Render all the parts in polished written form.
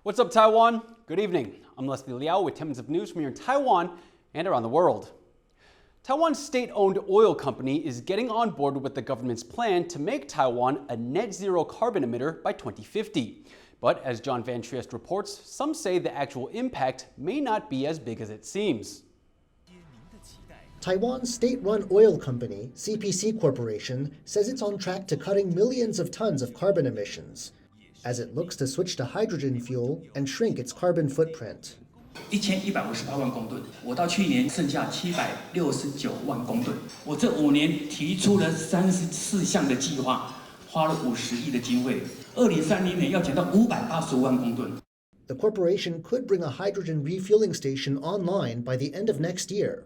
What's up, Taiwan? Good evening. I'm Liao with 10 minutes of news from here in Taiwan and around the world. Taiwan's state-owned oil company is getting on board with the government's plan to make Taiwan a net zero carbon emitter by 2050. But as John Van Trieste reports, some say the actual impact may not be as big as it seems. Taiwan's state-run oil company, CPC Corporation, says it's on track to cutting millions of tons of carbon emissions as it looks to switch to hydrogen fuel and shrink its carbon footprint. 1158万公吨，我到去年剩下769万公吨。我这5年提出了34项的计划，花了50亿的经费。2030年要减到585万公吨。 The corporation could bring a hydrogen refueling station online by the end of next year,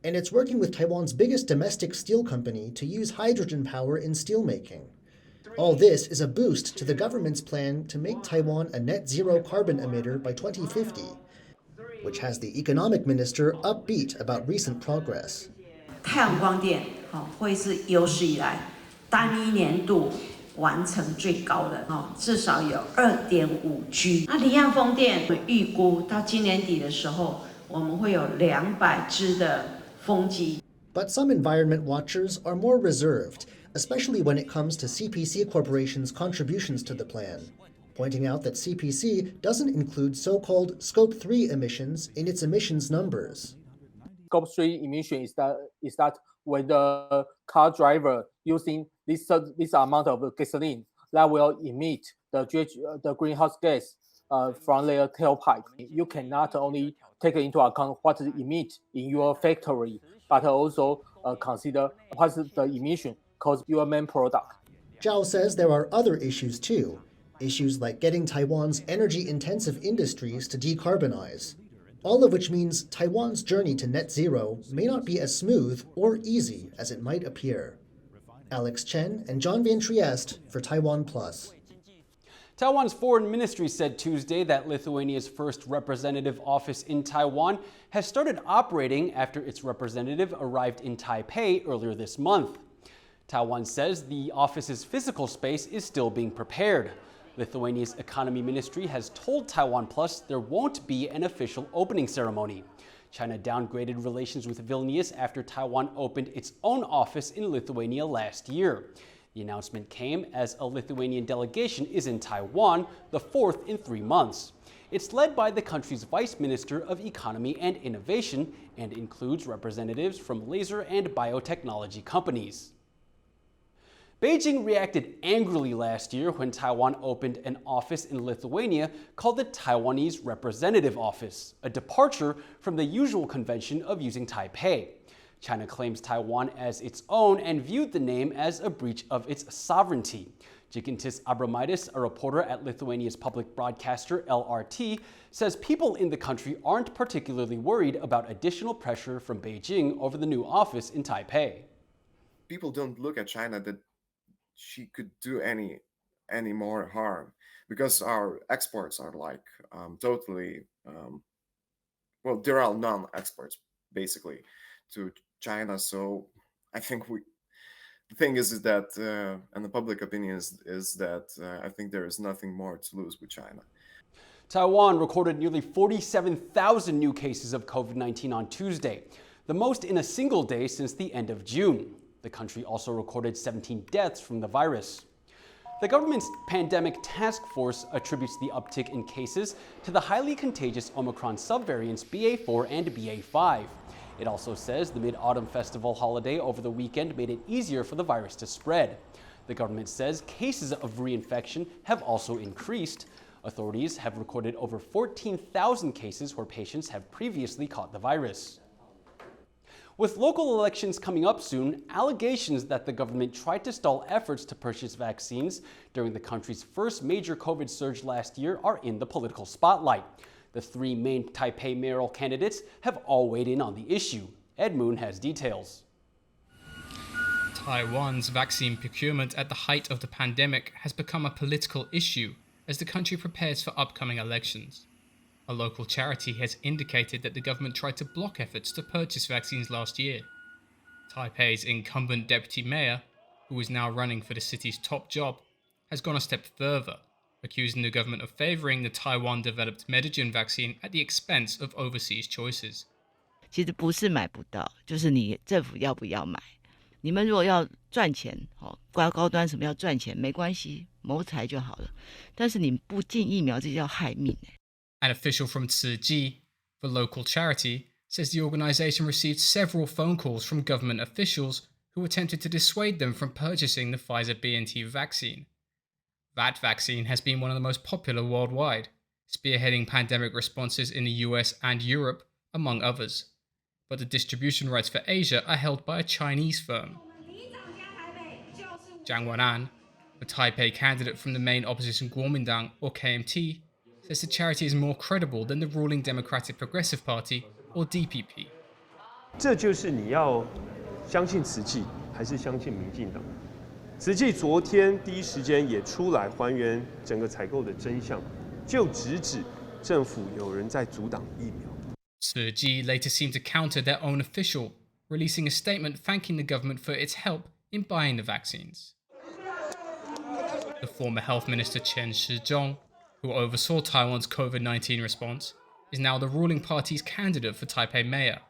and it's working with Taiwan's biggest domestic steel company to use hydrogen power in steelmaking. All this is a boost to the government's plan to make Taiwan a net zero carbon emitter by 2050, which has the economic minister upbeat about recent progress. 太阳光电会是有史以来单一年度完成最高的至少有2.5G。那离岸风电，我们预估到今年底的时候，我们会有200只的风机。 But some environment watchers are more reserved, especially when it comes to CPC Corporation's contributions to the plan, pointing out that CPC doesn't include so-called Scope 3 emissions in its emissions numbers. Scope 3 emission is that when the car driver using this amount of gasoline that will emit the greenhouse gas from their tailpipe. You cannot only take into account what is emit in your factory, but also consider what is the emission caused your main product. Zhao says there are other issues too, issues like getting Taiwan's energy-intensive industries to decarbonize, all of which means Taiwan's journey to net zero may not be as smooth or easy as it might appear. Alex Chen and John Van Trieste for TaiwanPlus. Taiwan's foreign ministry said Tuesday that Lithuania's first representative office in Taiwan has started operating after its representative arrived in Taipei earlier this month. Taiwan says the office's physical space is still being prepared. Lithuania's economy ministry has told TaiwanPlus there won't be an official opening ceremony. China downgraded relations with Vilnius after Taiwan opened its own office in Lithuania last year. The announcement came as a Lithuanian delegation is in Taiwan, the fourth in 3 months. It's led by the country's Vice Minister of Economy and Innovation and includes representatives from laser and biotechnology companies. Beijing reacted angrily last year when Taiwan opened an office in Lithuania called the Taiwanese Representative Office, a departure from the usual convention of using Taipei. China claims Taiwan as its own and viewed the name as a breach of its sovereignty. Gigantis Abramaitis, a reporter at Lithuania's public broadcaster LRT, says people in the country aren't particularly worried about additional pressure from Beijing over the new office in Taipei. People don't look at China that she could do any more harm because our exports are like totally well, there are non-exports basically to China. So I think the thing is that and the public opinion is that I think there is nothing more to lose with China. Taiwan recorded nearly 47,000 new cases of COVID-19 on Tuesday, the most in a single day since the end of June. The country also recorded 17 deaths from the virus. The government's pandemic task force attributes the uptick in cases to the highly contagious Omicron subvariants BA4 and BA5. It also says the Mid-Autumn Festival holiday over the weekend made it easier for the virus to spread. The government says cases of reinfection have also increased. Authorities have recorded over 14,000 cases where patients have previously caught the virus. With local elections coming up soon, allegations that the government tried to stall efforts to purchase vaccines during the country's first major COVID surge last year are in the political spotlight. The 3 main Taipei mayoral candidates have all weighed in on the issue. Ed Moon has details. Taiwan's vaccine procurement at the height of the pandemic has become a political issue as the country prepares for upcoming elections. A local charity has indicated that the government tried to block efforts to purchase vaccines last year. Taipei's incumbent deputy mayor, who is now running for the city's top job, has gone a step further, accusing the government of favoring the Taiwan-developed Medigen vaccine at the expense of overseas choices. 其实不是买不到，就是你政府要不要买。你们如果要赚钱，高端什么要赚钱没关系，谋财就好了。但是你不进疫苗，这叫害命。An official from Tzu the local charity, says the organisation received several phone calls from government officials who attempted to dissuade them from purchasing the Pfizer-BNT vaccine. That vaccine has been one of the most popular worldwide, spearheading pandemic responses in the US and Europe, among others. But the distribution rights for Asia are held by a Chinese firm. Zhang Wenan, a Taipei candidate from the main opposition Kuomintang, or KMT, says the charity is more credible than the ruling Democratic Progressive Party, or DPP. 这就是你要相信慈济，还是相信民进党？慈济昨天第一时间也出来还原整个采购的真相，就直指政府有人在阻挡疫苗。Tzu later seemed to counter their own official, releasing a statement thanking the government for its help in buying the vaccines. The former health minister Chen Shizhong, who oversaw Taiwan's COVID-19 response, is now the ruling party's candidate for Taipei mayor.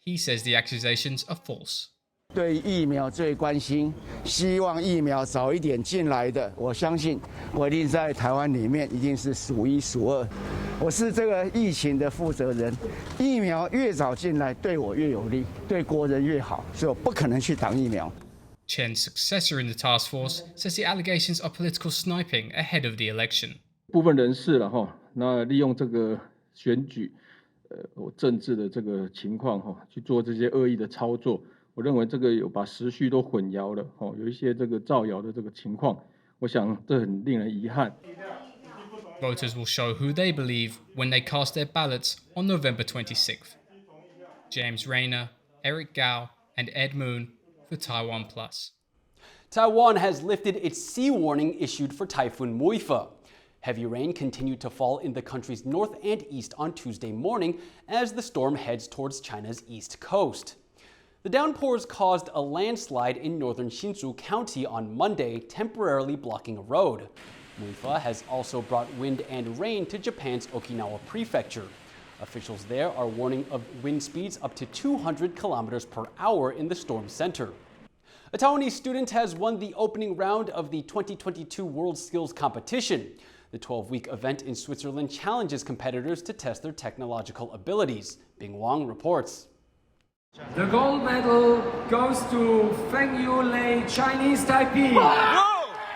He says the accusations are false. 对疫苗最关心，希望疫苗早一点进来的，我相信我一定在台湾里面一定是数一数二。我是这个疫情的负责人，疫苗越早进来对我越有利，对国人越好，所以我不可能去挡疫苗。Chen's successor in the task force says the allegations are political sniping ahead of the election. 部分人士了哈，那利用这个选举，政治的这个情况哈，去做这些恶意的操作。我认为这个有把时序都混淆了，有一些这个造谣的这个情况，我想这很令人遗憾。Voters will show who they believe when they cast their ballots on November 26th. James Rayner, Eric Gao, and Ed Moon for TaiwanPlus. Taiwan has lifted its sea warning issued for Typhoon Muifa. Heavy rain continued to fall in the country's north and east on Tuesday morning as the storm heads towards China's east coast. The downpours caused a landslide in northern Hsinchu County on Monday, temporarily blocking a road. Muifa has also brought wind and rain to Japan's Okinawa prefecture. Officials there are warning of wind speeds up to 200 kilometers per hour in the storm center. A Taiwanese student has won the opening round of the 2022 WorldSkills Competition. The 12-week event in Switzerland challenges competitors to test their technological abilities. Bing Wang reports. The gold medal goes to Fengyu Lei, Chinese Taipei.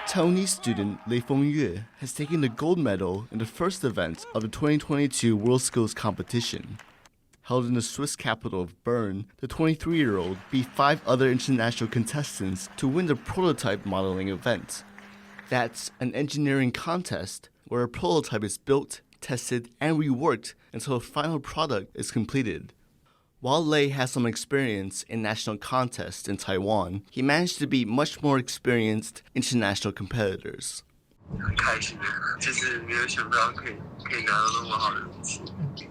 Taiwanese student Lei Fengyue has taken the gold medal in the first event of the 2022 WorldSkills Competition. Held in the Swiss capital of Bern, the 23-year-old beat 5 other international contestants to win the prototype modeling event. That's an engineering contest where a prototype is built, tested, and reworked until a final product is completed. While Lei has some experience in national contests in Taiwan, he managed to beat much more experienced international competitors. 很开心的，就是没有想到可以拿到那么好的名次，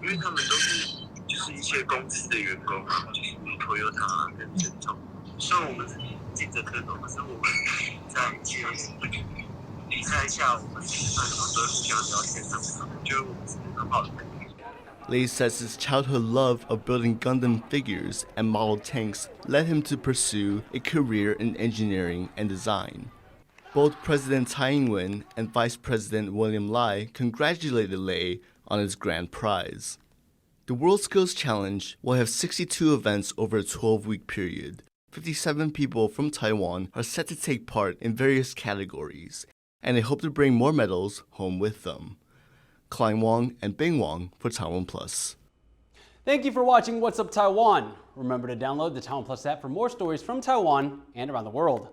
因为他们都是就是一些公司的员工嘛，就是 Toyota 跟这种。虽然我们是竞争对手，可是我们在一些比赛下，我们基本上都会互相聊天，我觉得我们是很好的朋友。Lei says his childhood love of building Gundam figures and model tanks led him to pursue a career in engineering and design. Both President Tsai Ing-wen and Vice President William Lai congratulated Lei on his grand prize. The WorldSkills Challenge will have 62 events over a 12-week period. 57 people from Taiwan are set to take part in various categories, and they hope to bring more medals home with them. Klein Wang and Bing Wang for TaiwanPlus. Thank you for watching What's Up Taiwan. Remember to download the TaiwanPlus app for more stories from Taiwan and around the world.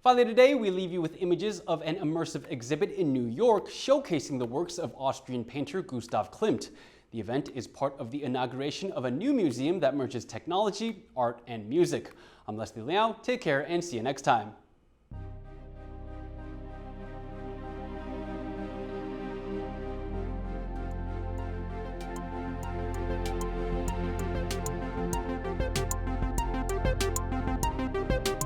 Finally today, we leave you with images of an immersive exhibit in New York showcasing the works of Austrian painter Gustav Klimt. The event is part of the inauguration of a new museum that merges technology, art, and music. I'm Liao. Take care and see you next time.